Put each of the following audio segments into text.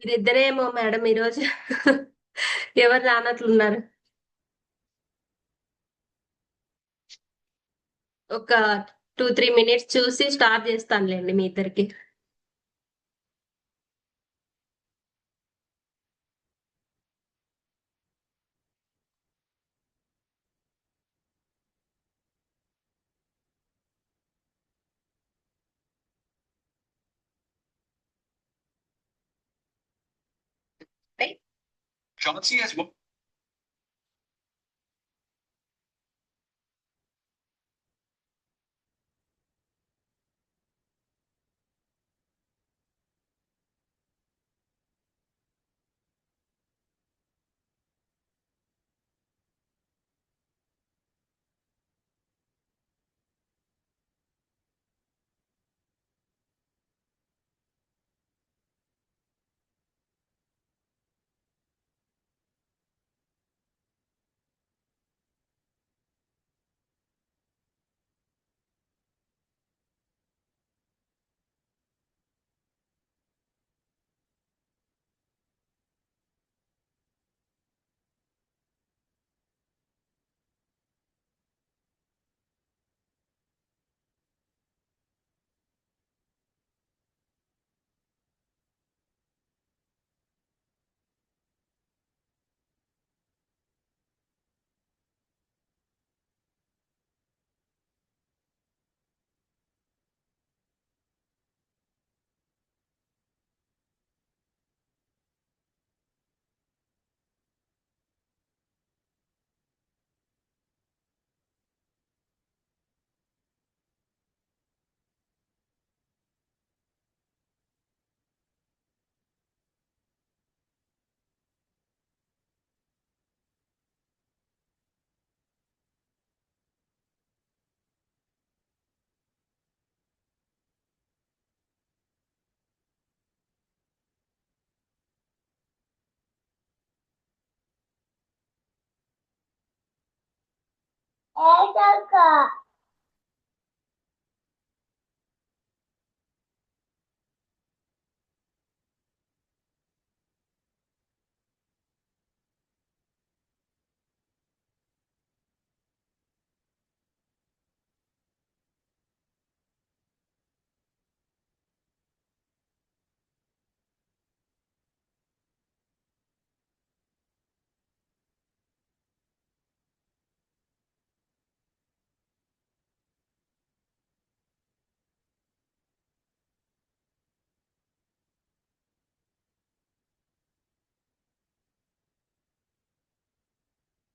మీరిద్దరేమో madam ఈరోజు ఎవరు రానట్లున్నారు. ఒక 2-3 మినిట్స్ చూసి స్టార్ట్ చేస్తానులేండి మీ ఇద్దరికి. Chauncey has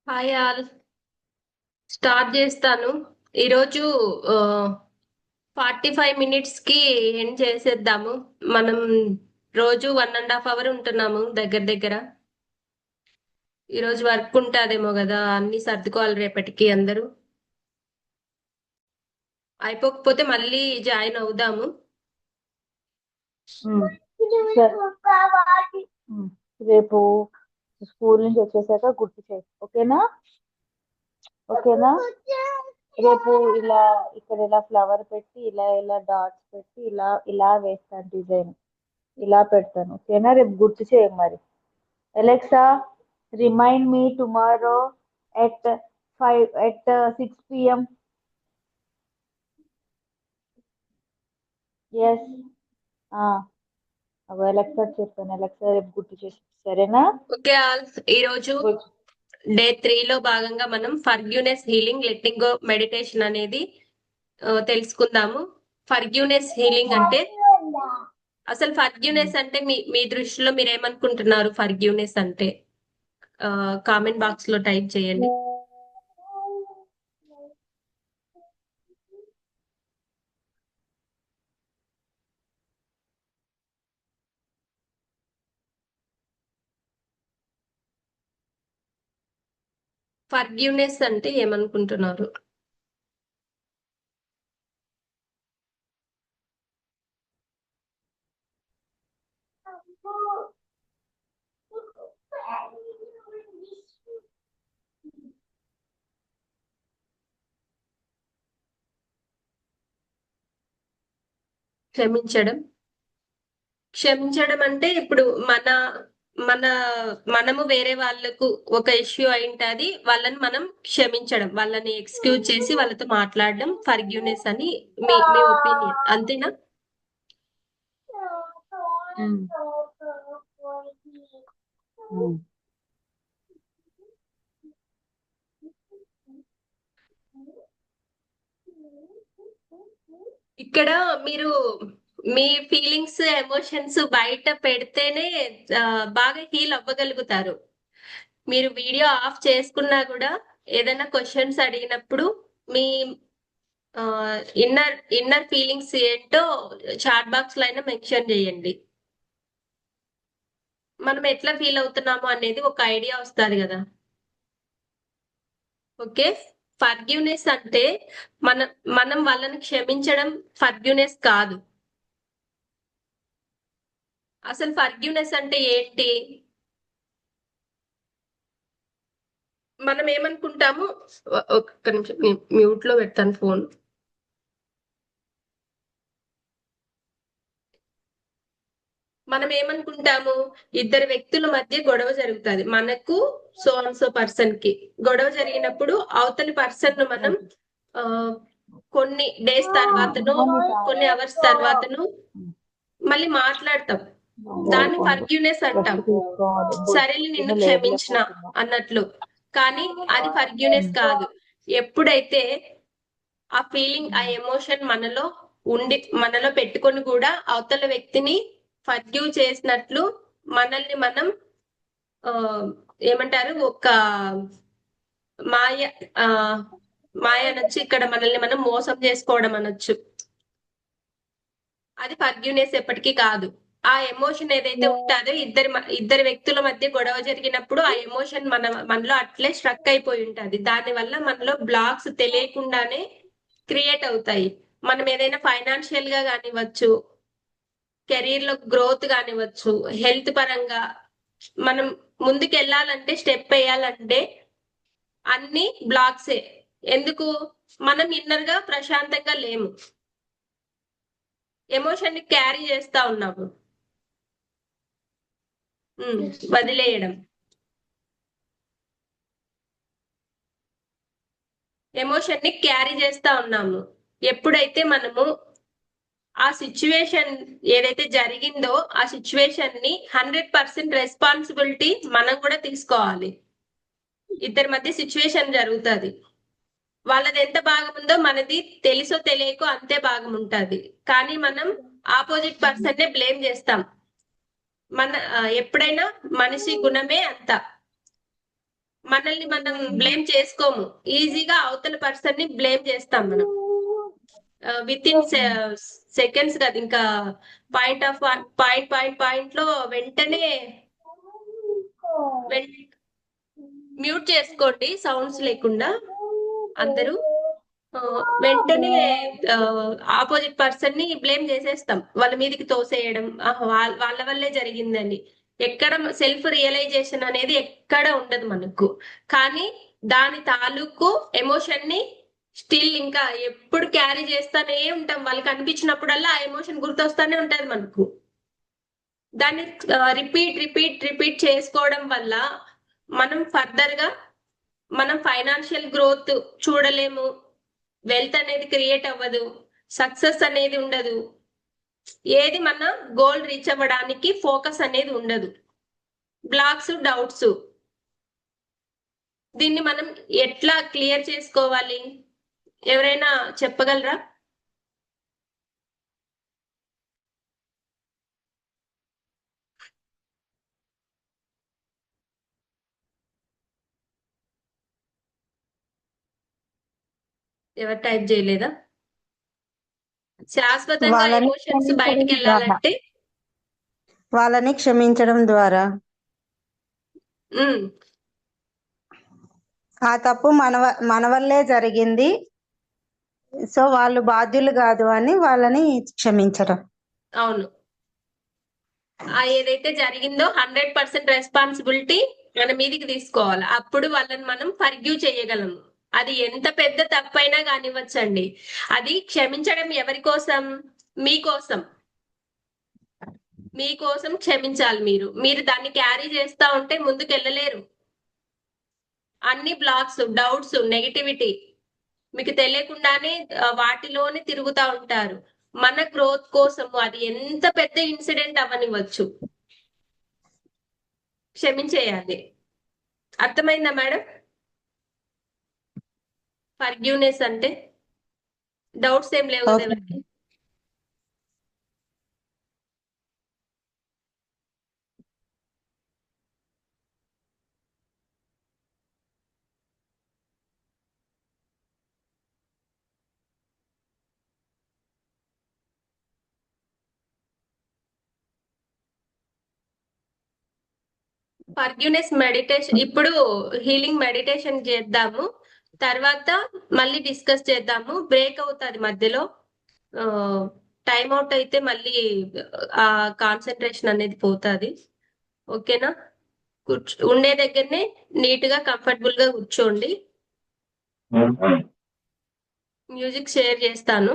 hi all, start చేస్తాను. ఈరోజు 45 మినిట్స్ కి ఎండ్ చేసేద్దాము. మనం రోజు 1.5 hour ఉంటున్నాము దగ్గర దగ్గర. ఈరోజు వర్క్ ఉంటాదేమో కదా, అన్ని సర్దుకోవాలి రేపటికి అందరూ. అయిపోకపోతే మళ్ళీ జాయిన్ అవుదాము. రేపు స్కూల్ నుంచి వచ్చేసాక గుర్తు చేయి, ఓకేనా? ఓకేనా? రేపు ఇలా ఇక్కడ ఇలా ఫ్లవర్ పెట్టి ఇలా ఇలా డాట్స్ పెట్టి ఇలా ఇలా వేస్తాను, డిజైన్ ఇలా పెడతాను, ఓకేనా? రేపు గుర్తు చేయి మరి. Alexa, remind me tomorrow at 6 p.m. Yes. Alexa చెప్పాను, అలెక్సా రేపు గుర్తు చేసి, సరేనా? ఓకే ఆల్, ఈరోజు డే 3లో భాగంగా మనం forgiveness healing letting go meditation అనేది తెలుసుకుందాము. ఫర్గ్యూనెస్ హీలింగ్ అంటే అసలు ఫర్గ్యూనెస్ అంటే మీ మీ దృష్టిలో మీరు ఏమనుకుంటున్నారు? ఫర్గ్యూనెస్ అంటే కామెంట్ బాక్స్ లో టైప్ చేయండి. ఫర్గ్యూనెస్ అంటే ఏమనుకుంటున్నారు? క్షమించడం, క్షమించడం అంటే ఇప్పుడు మన మన మనము వేరే వాళ్ళకు ఒక ఇష్యూ అయింటది, వాళ్ళని మనం క్షమించడం, వాళ్ళని ఎక్స్క్యూజ్ చేసి వాళ్ళతో మాట్లాడడం ఫర్గ్యూనెస్ అని మీ ఒపీనియన్, అంతేనా? ఉమ్, ఉమ్. ఇక్కడ మీరు మీ ఫీలింగ్స్ ఎమోషన్స్ బయట పెడితేనే ఆ, బాగా హీల్ అవ్వగలుగుతారు. మీరు వీడియో ఆఫ్ చేసుకున్నా కూడా ఏదైనా క్వశ్చన్స్ అడిగినప్పుడు మీ ఇన్నర్ ఫీలింగ్స్ ఏంటో చాట్ బాక్స్ లో అయినా మెన్షన్ చేయండి. మనం ఎట్లా ఫీల్ అవుతున్నామో అనేది ఒక ఐడియా వస్తుంది కదా. ఓకే. ఫర్గివ్నెస్ అంటే మన మనం వాళ్ళని క్షమించడం ఫర్గివ్నెస్ కాదు. అసలు ఫర్గివ్నెస్ అంటే ఏంటి? మనం ఏమనుకుంటాము, ఒక్క నిమిషం మ్యూట్ లో పెడతాను ఫోన్. మనం ఏమనుకుంటాము, ఇద్దరు వ్యక్తుల మధ్య గొడవ జరుగుతుంది, మనకు సో అండ్ సో పర్సన్ కి గొడవ జరిగినప్పుడు అవతలి పర్సన్ ను మనం ఆ కొన్ని డేస్ తర్వాతను, కొన్ని అవర్స్ తర్వాతను మళ్ళీ మాట్లాడతాం. దాన్ని ఫర్గ్యూనెస్ అంటాం. సరేలే నిన్ను క్షమించిన అన్నట్లు. కానీ అది ఫర్గ్యూనెస్ కాదు. ఎప్పుడైతే ఆ ఫీలింగ్, ఆ ఎమోషన్ మనలో పెట్టుకొని కూడా అవతల వ్యక్తిని ఫర్గ్యూ చేసినట్లు మనల్ని మనం ఆ ఏమంటారు, ఒక మాయ ఆ మాయ అనొచ్చు, ఇక్కడ మనల్ని మనం మోసం చేసుకోవడం అనొచ్చు. అది ఫర్గ్యూనెస్ ఎప్పటికీ కాదు. ఆ ఎమోషన్ ఏదైతే ఉంటుందో, ఇద్దరు వ్యక్తుల మధ్య గొడవ జరిగినప్పుడు ఆ ఎమోషన్ మనలో అట్లే స్ట్రక్ అయిపోయి ఉంటది. దాని వల్ల మనలో బ్లాక్స్ తెలియకుండానే క్రియేట్ అవుతాయి. మనం ఏదైనా ఫైనాన్షియల్ గా కానివ్వచ్చు, కెరీర్ లో గ్రోత్ కానివ్వచ్చు, హెల్త్ పరంగా మనం ముందుకు వెళ్ళాలంటే, స్టెప్ వేయాలంటే అన్ని బ్లాక్సే. ఎందుకు? మనం ఇన్నర్ గా ప్రశాంతంగా లేము, ఎమోషన్ ని క్యారీ చేస్తా ఉన్నాము. వదిలేయడం, ఎమోషన్ ని క్యారీ చేస్తా ఉన్నాము. ఎప్పుడైతే మనము ఆ సిచ్యువేషన్ ఏదైతే జరిగిందో ఆ సిచ్యువేషన్ ని 100% రెస్పాన్సిబిలిటీ మనం కూడా తీసుకోవాలి. ఇద్దరి మధ్య సిచ్యువేషన్ జరుగుతుంది, వాళ్ళది ఎంత భాగం ఉందో మనది తెలుసో తెలియకో అంతే భాగం ఉంటది. కానీ మనం ఆపోజిట్ పర్సన్ నే బ్లేమ్ చేస్తాం. ఎప్పుడైనా మనిషి గుణమే అంత. మనల్ని మనం బ్లేమ్ చేసుకోము, ఈజీగా అవతల పర్సన్ ని బ్లేమ్ చేస్తాం మనం. విత్ ఇన్ సెకండ్స్ కదా, ఇంకా పాయింట్ లో వెంటనే మ్యూట్ చేసుకోండి, సౌండ్స్ లేకుండా అందరూ. ఆ, వెంటనే ఆపోజిట్ పర్సన్ ని బ్లేమ్ చేసేస్తాం, వాళ్ళ మీదకి తోసేయడం, వాళ్ళ వల్లే జరిగిందని. ఎక్కడ సెల్ఫ్ రియలైజేషన్ అనేది ఎక్కడ ఉండదు మనకు. కానీ దాని తాలూకు ఎమోషన్ ని స్టిల్ ఇంకా ఎప్పుడు క్యారీ చేస్తానే ఉంటాం. వాళ్ళకి అనిపించినప్పుడల్లా ఆ ఎమోషన్ గుర్తొస్తానే ఉంటది మనకు. దాన్ని రిపీట్ చేసుకోవడం వల్ల మనం ఫర్దర్ గా మనం ఫైనాన్షియల్ గ్రోత్ చూడలేము, వెల్త్ అనేది క్రియేట్ అవ్వదు, సక్సెస్ అనేది ఉండదు, ఏది మన గోల్ రీచ్ అవ్వడానికి ఫోకస్ అనేది ఉండదు. Blocks, doubts. దీన్ని మనం ఎట్లా క్లియర్ చేసుకోవాలి? ఎవరైనా చెప్పగలరా? ఎవరు టైప్ చేయలేదా? శాశ్వతంగా వాళ్ళని ఎమోషన్స్ క్షమించడం బయటికి ద్వారా వెళ్ళాలంటే వాళ్ళని క్షమించడం ద్వారా ఉమ్, ఆ తప్పు మన వల్లే జరిగింది, సో వాళ్ళు బాధ్యులు కాదు అని వాళ్ళని క్షమించడం. అవును. ఏదైతే జరిగిందో 100% రెస్పాన్సిబిలిటీ మన మీదికి తీసుకోవాలి. అప్పుడు వాళ్ళని మనం ఫర్గ్యూ చేయగలము. అది ఎంత పెద్ద తప్పైనా కానివ్వచ్చండి. అది క్షమించడం ఎవరి కోసం? మీకోసం. మీకోసం క్షమించాలి. మీరు దాన్ని క్యారీ చేస్తా ఉంటే ముందుకు వెళ్ళలేరు. అన్ని బ్లాక్స్, డౌట్స్, నెగిటివిటీ మీకు తెలియకుండానే వాటిలోనే తిరుగుతా ఉంటారు. మన గ్రోత్ కోసం అది ఎంత పెద్ద ఇన్సిడెంట్ అవ్వనివ్వచ్చు, క్షమించేయాలి. అర్థమైందా మేడం? ఫర్గ్యూనెస్ అంటే డౌట్స్ ఏం లేవు కదా ఓకే. ఎవరికి? ఫర్గ్యూనెస్ మెడిటేషన్, ఇప్పుడు హీలింగ్ మెడిటేషన్ చేద్దాము. తర్వాత మళ్ళీ డిస్కస్ చేద్దాము. బ్రేక్ అవుతుంది మధ్యలో. టైం అవుట్ అయితే మళ్ళీ ఆ కాన్సన్ట్రేషన్ అనేది పోతుంది. ఓకేనా? ఉండే దగ్గరనే నీట్ గా కంఫర్టబుల్ గా కూర్చోండి. మ్యూజిక్ షేర్ చేస్తాను.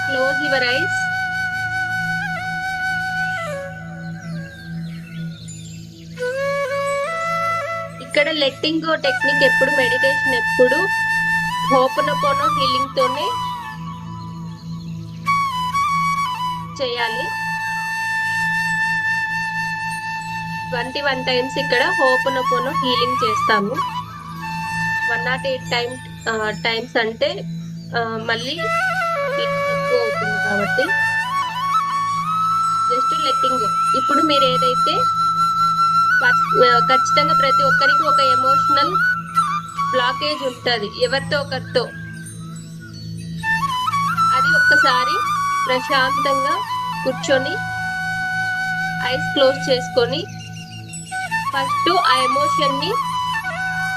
Close your eyes. ఇక్కడ లెట్టింగ్ గో టెక్నిక్ ఎప్పుడు, మెడిటేషన్ ఎప్పుడు హోపనపోనో హీలింగ్ తోనే చేయాలి. 21 టైమ్స్ ఇక్కడ హోపనపోనో హీలింగ్ చేస్తాము. 108 టైమ్స్ అంటే మళ్ళీ ఎక్కువ అవుతుంది కాబట్టి జస్ట్ లెట్టింగ్ గో. ఇప్పుడు మీరు ఏదైతే ఖచ్చితంగా ప్రతి ఒక్కరికి ఒక ఎమోషనల్ బ్లాకేజ్ ఉంటుంది ఎవరితో ఒకరితో, అది ఒక్కసారి ప్రశాంతంగా కూర్చొని ఐస్ క్లోజ్ చేసుకొని ఫస్ట్ ఆ ఎమోషన్ ని,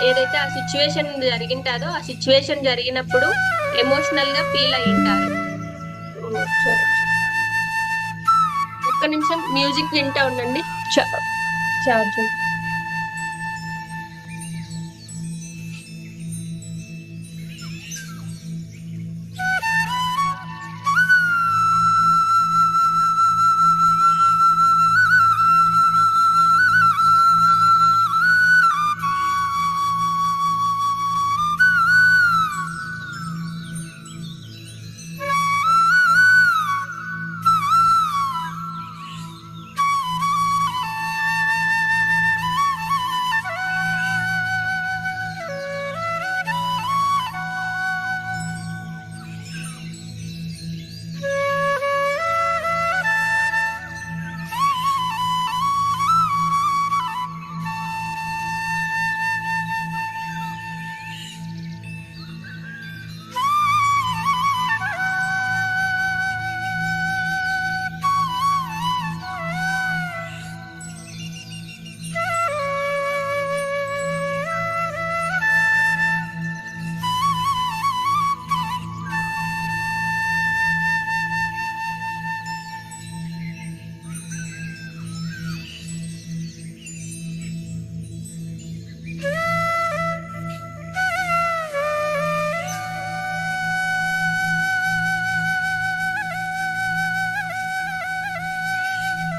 ఏదైతే ఆ సిచ్యువేషన్ జరిగింటాదో ఆ సిచ్యువేషన్ జరిగినప్పుడు ఎమోషనల్ గా ఫీల్ అయి ఉంటారు. ఒక్క నిమిషం మ్యూజిక్ వింటా ఉండండి. చార్జ్.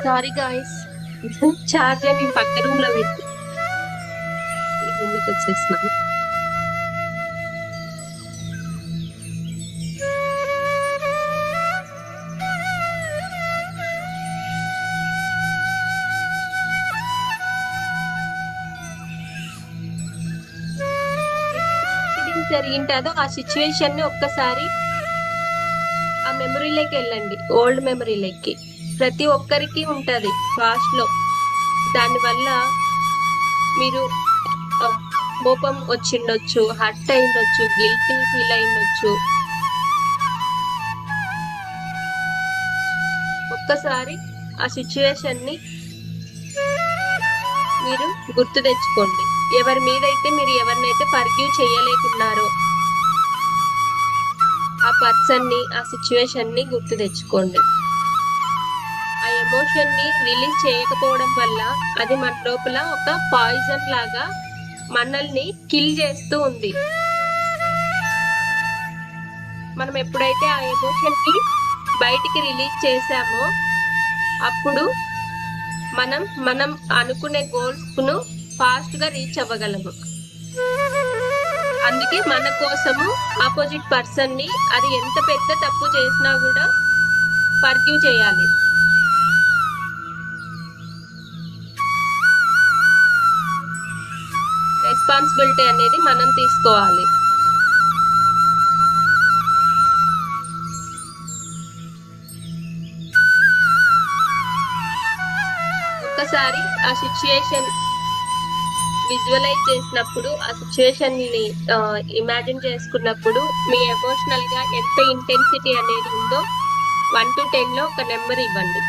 సారీ గాయస్, చార్జర్ నేను పక్క రూమ్ లో పెట్టి ముందుకు వచ్చేస్తున్నాను. జరిగింటాదో ఆ సిచ్యువేషన్ ని ఒక్కసారి ఆ మెమరీలోకి వెళ్ళండి, ఓల్డ్ మెమరీలోకి. ప్రతి ఒక్కరికి ఉంటది పాస్ట్ లో. దానివల్ల మీరు కోపం వచ్చిండొచ్చు, హర్ట్ అయిండొచ్చు, గిల్టీ ఫీల్ అయిండొచ్చు. ఒక్కసారి ఆ సిచ్యువేషన్ ని మీరు గుర్తు తెచ్చుకోండి. ఎవరి మీద అయితే మీరు ఎవరినైతే ఫర్గివ్ చేయలేకున్నారో ఆ పర్సన్ ని, ఆ సిచ్యువేషన్ ని గుర్తు తెచ్చుకోండి. ఆ ఎమోషన్ ని రిలీజ్ చేయకపోవడం వల్ల అది మన లోపల ఒక పాయిజన్ లాగా మనల్ని కిల్ చేస్తూ ఉంది. మనం ఎప్పుడైతే ఆ ఎమోషన్ ని బయటికి రిలీజ్ చేసామో అప్పుడు మనం అనుకునే గోల్స్ ను ఫాస్ట్ గా రీచ్ అవ్వగలము. అందుకే మన కోసము ఆపోజిట్ పర్సన్ ని అది ఎంత పెద్ద తప్పు చేసినా కూడా ఫర్గివ్ చేయాలి. రెస్పాన్సిబిలిటీ అనేది మనం తీసుకోవాలి. ఒక్కసారి ఆ సిచ్యుయేషన్ విజువలైజ్ చేసినప్పుడు, ఆ సిచ్యుయేషన్ ని ఇమాజిన్ చేసుకున్నప్పుడు మీ ఎమోషనల్ గా ఎంత ఇంటెన్సిటీ అనేది ఉందో 1 to 10 లో ఒక నెంబర్ ఇవ్వండి.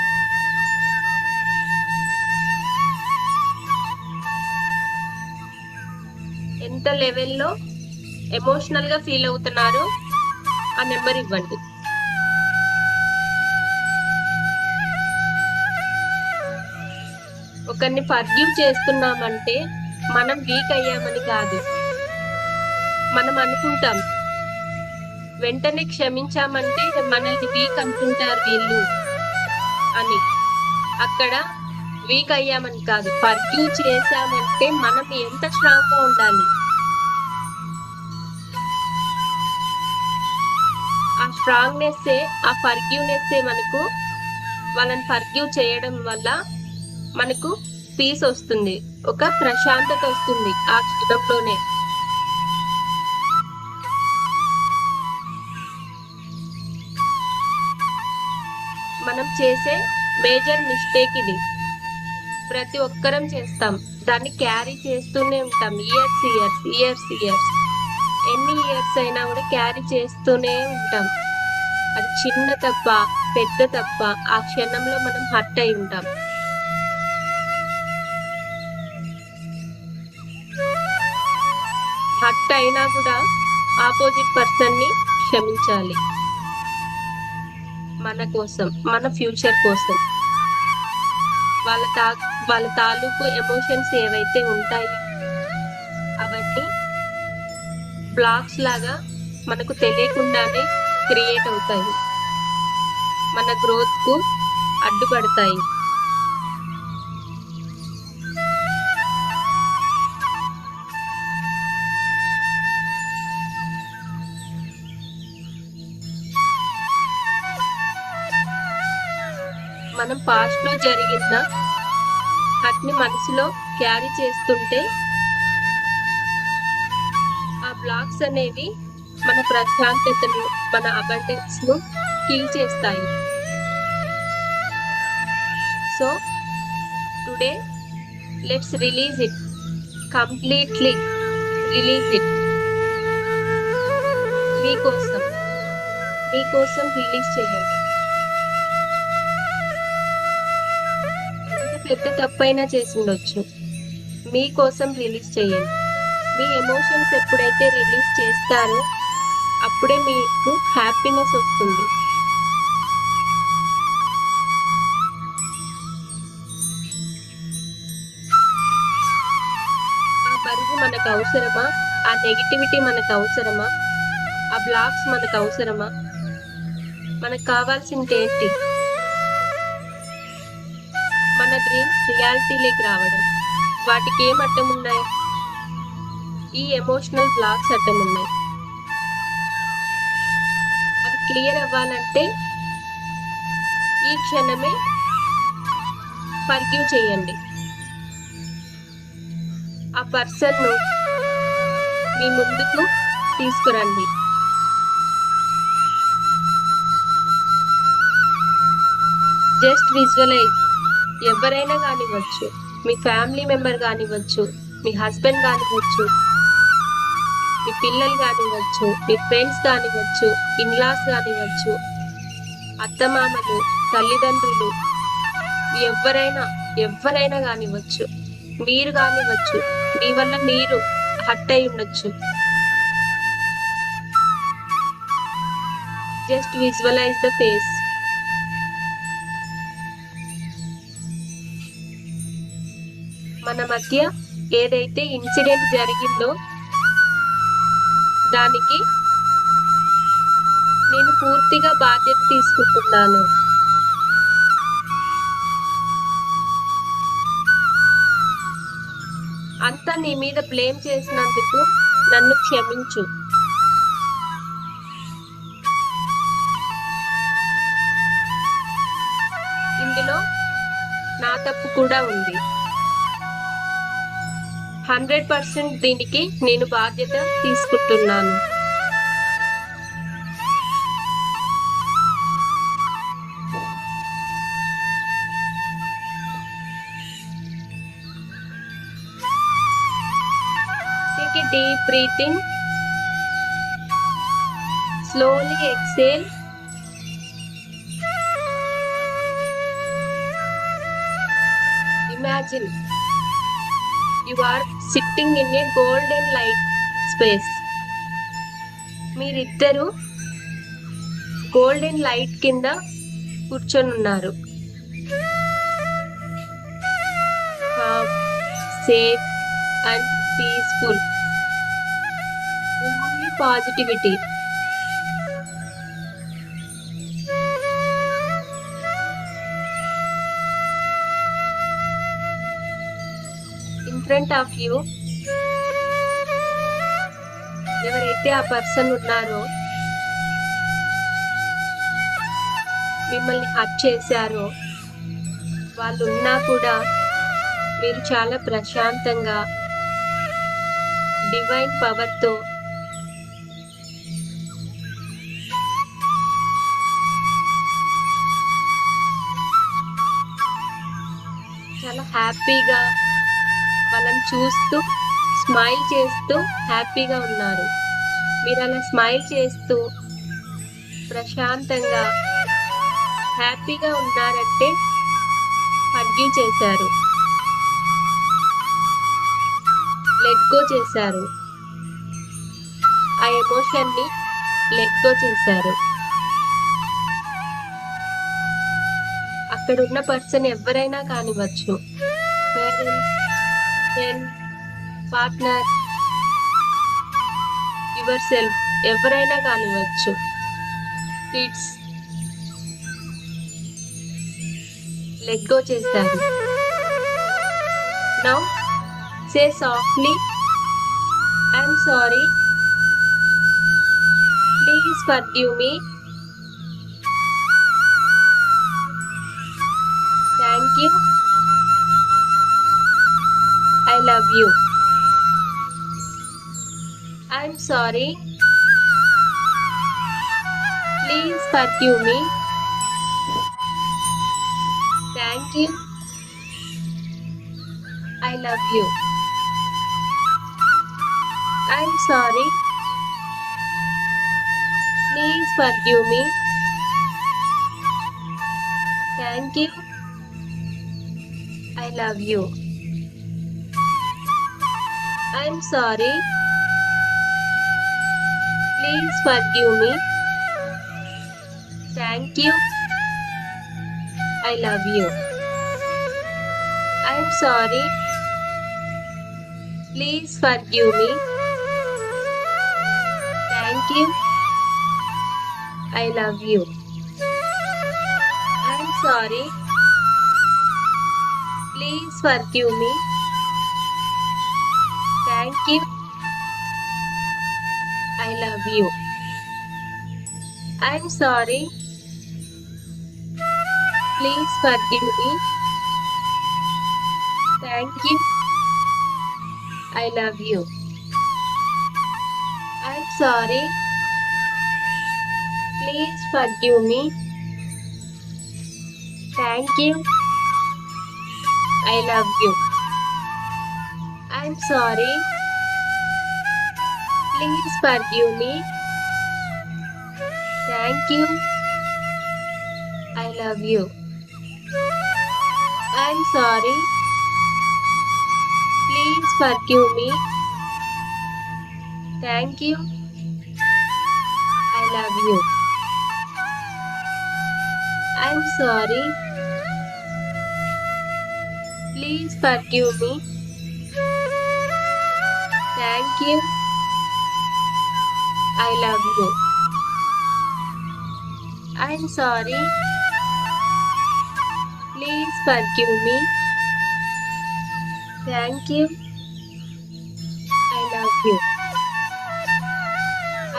ఎంత లెవెల్లో ఎమోషనల్ గా ఫీల్ అవుతున్నారో ఆ నెంబర్ ఇవ్వండి. ఒకరిని ఫర్గివ్ చేస్తున్నామంటే మనం వీక్ అయ్యామని కాదు. మనం అనుకుంటాం వెంటనే క్షమించామంటే మనల్ని వీక్ అనుకుంటారు వీళ్ళు అని. అక్కడ వీక్ అయ్యామని కాదు, ఫర్గివ్ చేశామంటే మనం ఎంత స్ట్రాంగ్ గా ఉండాలి. ఆ స్ట్రాంగ్నెస్, ఆ ఫర్గివ్నెస్ మనకు వాళ్ళని ఫర్గివ్ చేయడం వల్ల మనకు పీస్ వస్తుంది, ఒక ప్రశాంతత వస్తుంది ఆ క్షణంలోనే. మనం చేసే మేజర్ మిస్టేక్ ఇది. ప్రతి ఒక్కరం చేస్తాం, దాన్ని క్యారీ చేస్తూనే ఉంటాం. ఇయర్స్ ఎన్ని ఇయర్స్ అయినా కూడా క్యారీ చేస్తూనే ఉంటాం. అది చిన్న తప్ప పెద్ద తప్ప ఆ క్షణంలో మనం హర్ట్ అయి ఉంటాం. హర్ట్ అయినా కూడా ఆపోజిట్ పర్సన్ ని క్షమించాలి. మన కోసం, మన ఫ్యూచర్ కోసం. వాళ్ళ తాలూకు ఎమోషన్స్ ఏవైతే ఉంటాయో అవన్నీ బ్లాక్స్ లాగా మనకు తెలియకుండానే క్రియేట్ అవుతాయి, మన గ్రోత్ కు అడ్డుపడతాయి. మనం పాస్ట్ లో జరిగిన హర్ట్ ని మనసులో క్యారీ చేస్తుంటే ఆ బ్లాక్స్ అనేవి మన ప్రశాంతతను, మన అబండెన్స్ ను కిల్ చేస్తాయి. So today let's release it, completely release it. మీకోసం రిలీజ్ చేయండి. పెద్ద తప్పైనా చేసిండొచ్చు, మీకోసం రిలీజ్ చేయండి. మీ ఎమోషన్స్ ఎప్పుడైతే రిలీజ్ చేస్తారో అప్పుడే మీకు హ్యాపీనెస్ వస్తుంది. ఆ బరువు మనకు అవసరమా? ఆ నెగిటివిటీ మనకు అవసరమా? ఆ బ్లాక్స్ మనకు అవసరమా? మనకు కావాల్సింది ఏంటి? మన డ్రీమ్స్ రియాలిటీలోకి రావడం. వాటికి ఏం అడ్డం ఉన్నాయి? ఈ ఎమోషనల్ బ్లాక్స్ అడ్డం ఉన్నాయి. అవి క్లియర్ అవ్వాలంటే ఈ క్షణమే ఫర్గివ్ చేయండి. ఆ పర్సన్ ను మీ ముందుకు తీసుకురండి. Just visualise. ఎవరైనా కానివ్వచ్చు, మీ ఫ్యామిలీ మెంబర్ కానివ్వచ్చు, మీ హస్బెండ్ కానివ్వచ్చు, మీ పిల్లలు కానివ్వచ్చు, మీ ఫ్రెండ్స్ కానివ్వచ్చు, ఇన్లాస్ కానివ్వచ్చు, అత్తమామలు, తల్లిదండ్రులు, ఎవరైనా కానివ్వచ్చు, మీరు కానివ్వచ్చు, మీ వల్ల మీరు హర్ట్ అయి ఉండొచ్చు. Just visualise the face. మన మధ్య ఏదైతే ఇన్సిడెంట్ జరిగిందో దానికి నేను పూర్తిగా బాధ్యత తీసుకుంటున్నాను. అంతా నీ మీద బ్లేమ్ చేసినందుకు నన్ను క్షమించు. ఇందులో నా తప్పు కూడా ఉంది. 100% దీనికి నేను బాధ్యత తీసుకుంటున్నాను. Take a deep breath in. Slowly exhale. Imagine you are sitting in a golden light space. మీరిద్దరు గోల్డెన్ లైట్ కింద కూర్చొని ఉన్నారు. Safe and peaceful. Only positivity. In front of you ఎవరైతే ఆ పర్సన్ ఉన్నారో, మిమ్మల్ని హర్ట్ చేశారో, వాళ్ళు ఉన్నా కూడా మీరు చాలా ప్రశాంతంగా డివైన్ పవర్తో చాలా హ్యాపీగా వాళ్ళని చూస్తూ స్మైల్ చేస్తూ హ్యాపీగా ఉన్నారు. మీరు అలా స్మైల్ చేస్తూ ప్రశాంతంగా హ్యాపీగా ఉన్నారంటే ఫర్గివ్ చేశారు, లెట్ గో చేశారు, ఆ ఎమోషన్ని లెట్ గో చేశారు. అక్కడ ఉన్న పర్సన్ ఎవరైనా కానివ్వచ్చు, parents, friend, partner, yourself, ఎవరైనా కానివ్వచ్చు, కిడ్స్, లెట్ గో చేశారు. Now say softly, I'm sorry, please forgive me, thank you, I love you. I'm sorry. Please forgive me. Thank you. I love you. I'm sorry. Please forgive me. Thank you. I love you. I'm sorry. Please forgive me. Thank you. I love you. I'm sorry. Please forgive me. Thank you. I love you. I'm sorry. Please forgive me. Thank you. I love you. I'm sorry. Please forgive me. Thank you. I love you. I'm sorry. Please forgive me. Thank you. I love you. I'm sorry. Please forgive me. Thank you. I love you. I'm sorry. Please forgive me. Thank you. I love you. I'm sorry. Please forgive me. Thank you. I love you. I'm sorry. Please forgive me. Thank you. I love you.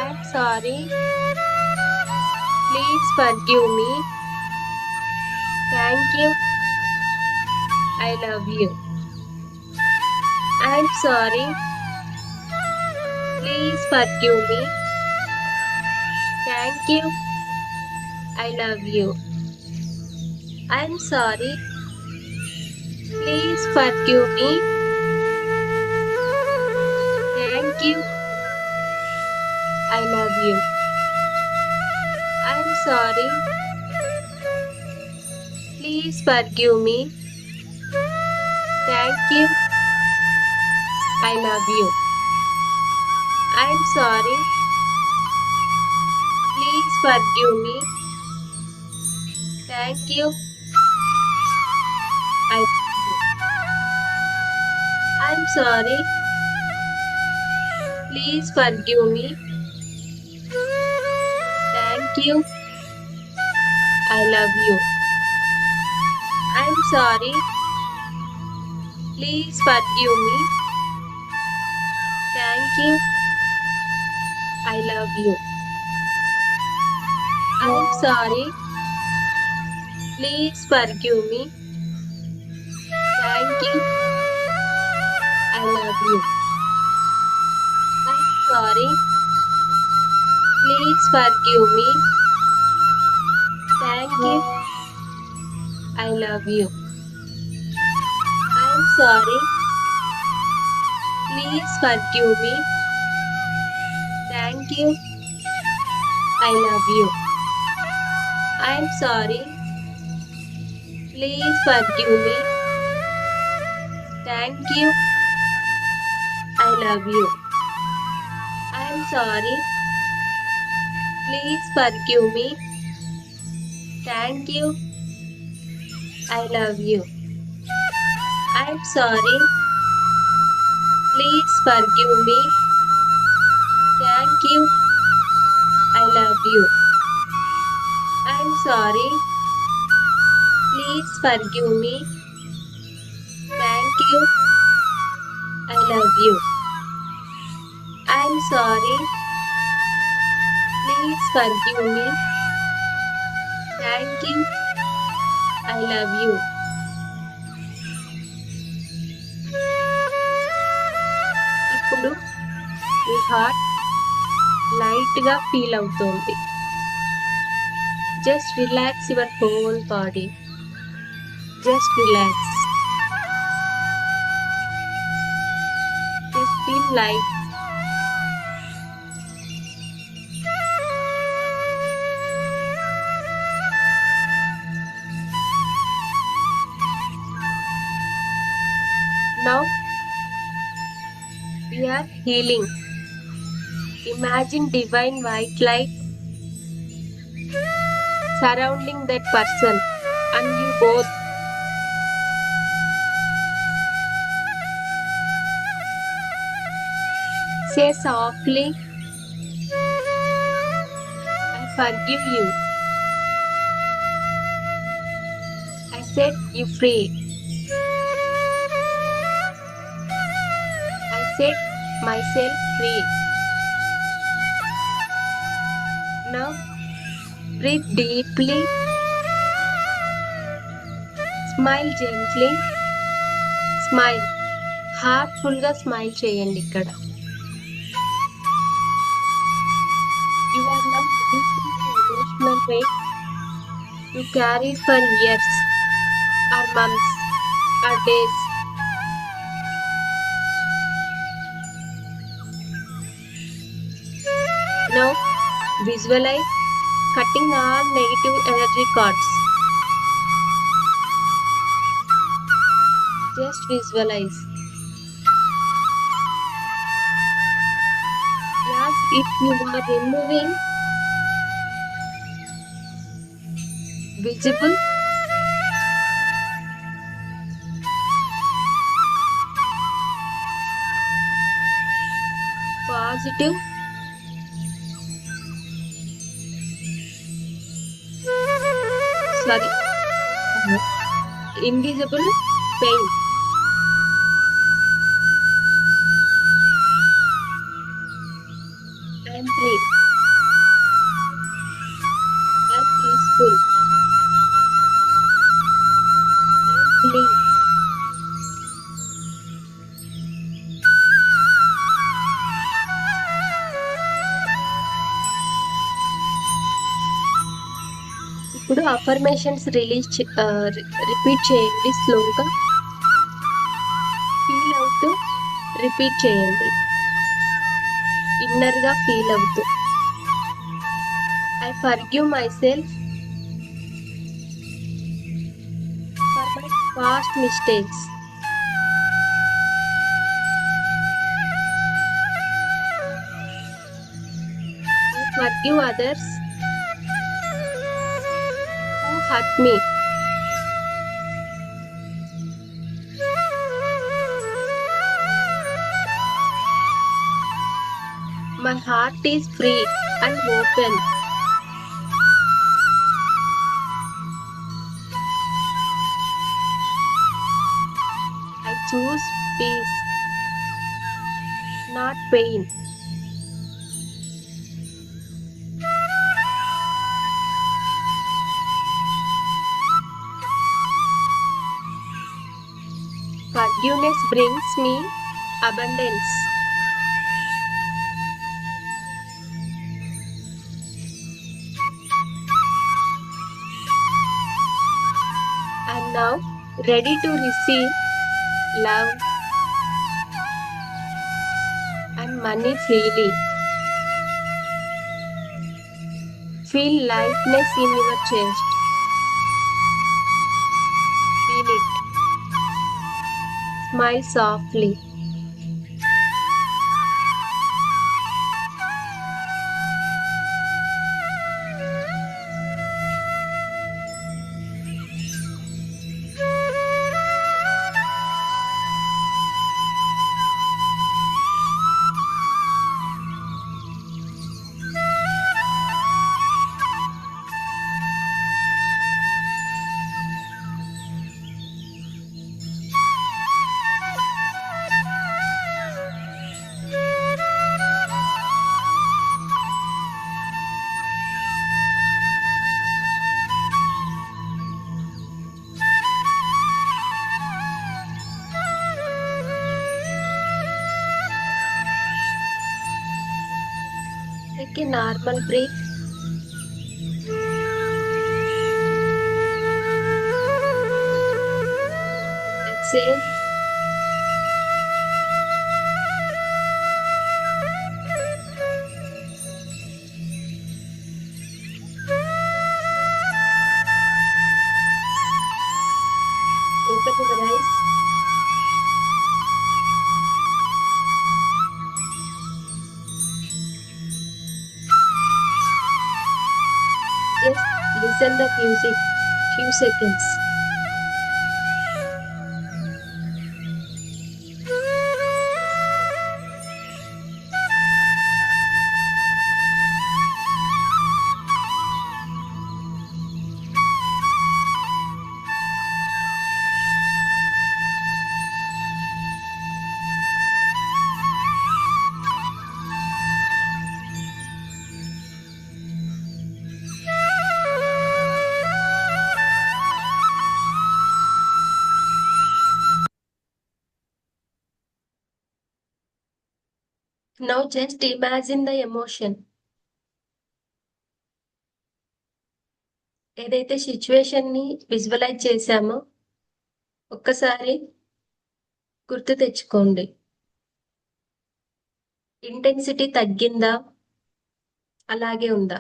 I'm sorry. Please forgive me. Thank you. I love you. I'm sorry. Please forgive me. Thank you. I love you. I'm sorry. Please forgive me. Thank you. I love you. I'm sorry. Please forgive me. Thank you. I love you. I'm sorry. Please forgive me. Thank you. I love you. I'm sorry. Please forgive me. Thank you. I love you. I'm sorry. Please forgive me. Thank you. I love you. I'm sorry. Please forgive me. Thank you. I love you. I'm sorry. Please forgive me. Thank you. I love you. I'm sorry. Please forgive me. Thank you. I love you. I'm sorry. Please forgive me. Thank you. I love you. I'm sorry. Please forgive me. Thank you. I love you. I'm sorry. Please forgive me. Thank you. I love you. I'm sorry. Please forgive me. Thank you. I love you. I'm sorry. Please forgive me. Thank you. I love you. ఇప్పుడు మీ heart light గా feel అవుతోంది. Just relax your whole body. Just relax. Just feel light. Now we are healing. Imagine divine white light surrounding that person and you both. Say softly, I forgive you. I set you free. I set myself free. Now breathe deeply. Smile gently. Smile. Heartful గా smile చేయండి ఇక్కడ. are now releasing the emotional weight you carried for years, or months, or days. Now, visualize cutting all negative energy cords. Just visualize. As if you are removing visible, positive, sorry, invisible pain. And free and peaceful and clean. ఇప్పుడు affirmations repeat చేయండి స్లోగా. Feel అవుతూ repeat చేయండి. Inner గా feel అవుతూ. I forgive my self for my past mistakes. I forgive others who hurt me. My heart is free and open. I choose peace, not pain. Forgiveness brings me abundance. I'm now ready to receive love and money freely. Feel lightness in your chest. Feel it. Smile softly. Take a normal breath. Exhale. Open your eyes. Just listen the music. Few seconds. Now just imagine the emotion. ఏదైతే situation ని visualise చేశామో ఒక్కసారి గుర్తు తెచ్చుకోండి. Intensity తగ్గిందా, అలాగే ఉందా?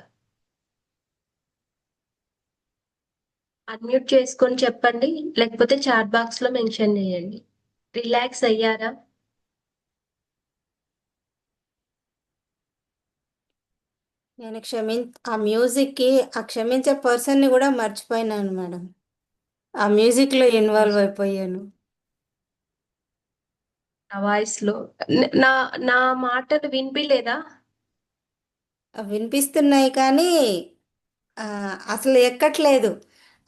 Unmute చేసుకొని చెప్పండి, లేకపోతే చాట్ బాక్స్ లో మెన్షన్ చేయండి. రిలాక్స్ అయ్యారా? నేను ఆ మ్యూజిక్ కి ఆ క్షమించే పర్సన్ ని కూడా మర్చిపోయినాను మేడం. ఆ మ్యూజిక్ లో ఇన్వాల్వ్ అయిపోయాను. నా వాయిస్ లో నా నా మాటలు వినిపిలేదా? వినిపిస్తున్నాయి కానీ అసలు ఎక్కట్లేదు.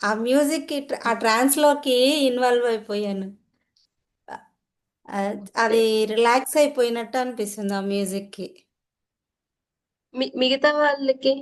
ఆ మ్యూజిక్ కి ఆ ట్రాన్స్ లోకి ఇన్వాల్వ్ అయిపోయాను. ఆ, అది రిలాక్స్ అయిపోయినట్టు అనిపిస్తుంది ఆ మ్యూజిక్ కి. మిగతా వాళ్ళకి